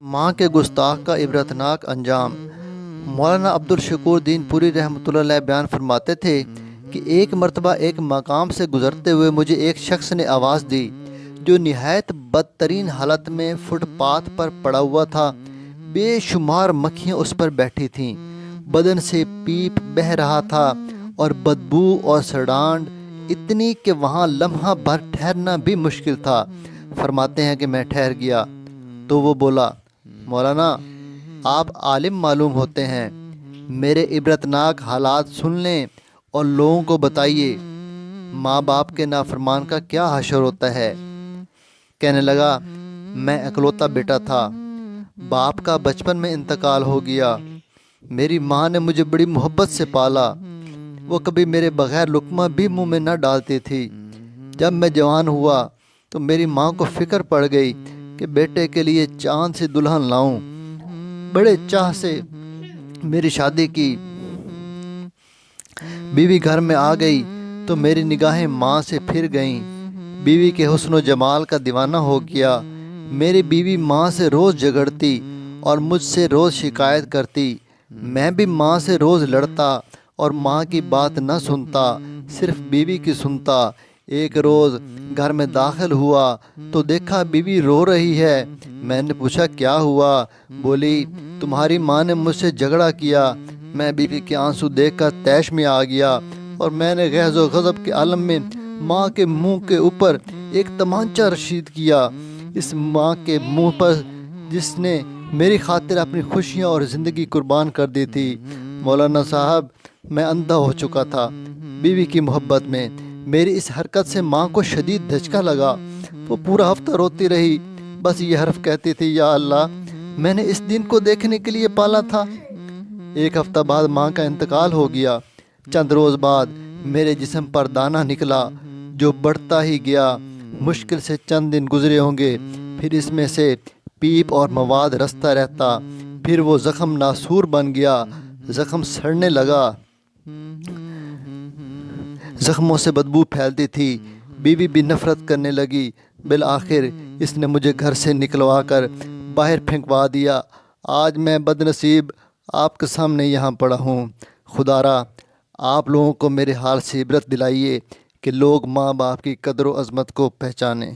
माँ के गुस्ताख का इबरतनाक अंजाम। मौलाना अब्दुल शकूर दीन पुरी रहमतुल्लाह अलैह बयान फरमाते थे कि एक मरतबा एक मकाम से गुज़रते हुए मुझे एक शख्स ने आवाज़ दी जो निहायत बदतरीन हालत में फुटपाथ पर पड़ा हुआ था। बेशुमार मक्खियाँ उस पर बैठी थीं, बदन से पीप बह रहा था और बदबू और सड़ांड इतनी कि वहाँ लम्हा भर ठहरना भी मुश्किल था। फरमाते हैं कि मैं ठहर गया तो वो बोला, मौलाना आप आलिम मालूम होते हैं, मेरे इबरतनाक हालात सुन लें और लोगों को बताइए माँ बाप के नाफरमान का क्या हशर होता है। कहने लगा, मैं इकलौता बेटा था, बाप का बचपन में इंतकाल हो गया। मेरी माँ ने मुझे बड़ी मोहब्बत से पाला, वो कभी मेरे बगैर लुक़मा भी मुंह में न डालती थी। जब मैं जवान हुआ तो मेरी माँ को फ़िक्र पड़ गई कि बेटे के लिए चांद से दुल्हन लाऊं। बड़े चाह से मेरी शादी की। बीवी घर में आ गई तो मेरी निगाहें माँ से फिर गईं। बीवी के हुस्न व जमाल का दीवाना हो गया। मेरी बीवी माँ से रोज़ झगड़ती और मुझसे रोज़ शिकायत करती। मैं भी माँ से रोज़ लड़ता और माँ की बात न सुनता, सिर्फ बीवी की सुनता। एक रोज़ घर में दाखिल हुआ तो देखा बीवी रो रही है। मैंने पूछा क्या हुआ? बोली, तुम्हारी माँ ने मुझसे झगड़ा किया। मैं बीवी के आंसू देखकर तैश में आ गया और मैंने गहज़ व ग़ज़ब के आलम में माँ के मुंह के ऊपर एक तमांचा रशीद किया। इस माँ के मुंह पर जिसने मेरी खातिर अपनी खुशियाँ और ज़िंदगी कुर्बान कर दी थी। मौलाना साहब, मैं अंधा हो चुका था बीवी की मोहब्बत में। मेरी इस हरकत से माँ को शदीद धचका लगा। वो पूरा हफ्ता रोती रही, बस ये हर्फ कहती थी, या अल्लाह, मैंने इस दिन को देखने के लिए पाला था। एक हफ्ता बाद माँ का इंतकाल हो गया। चंद रोज़ बाद मेरे जिस्म पर दाना निकला जो बढ़ता ही गया। मुश्किल से चंद दिन गुजरे होंगे, फिर इसमें से पीप और मवाद रसता रहता। फिर वो ज़ख़म नासूर बन गया, ज़ख़म सड़ने लगा, ज़ख़्मों से बदबू फैलती थी। बीवी भी नफ़रत करने लगी। बिल आखिर इसने मुझे घर से निकलवा कर बाहर फेंकवा दिया। आज मैं बदनसीब आपके सामने यहाँ पड़ा हूँ। खुदारा, आप लोगों को मेरे हाल से इबरत दिलाइए कि लोग माँ बाप की कदर व अज़मत को पहचानें।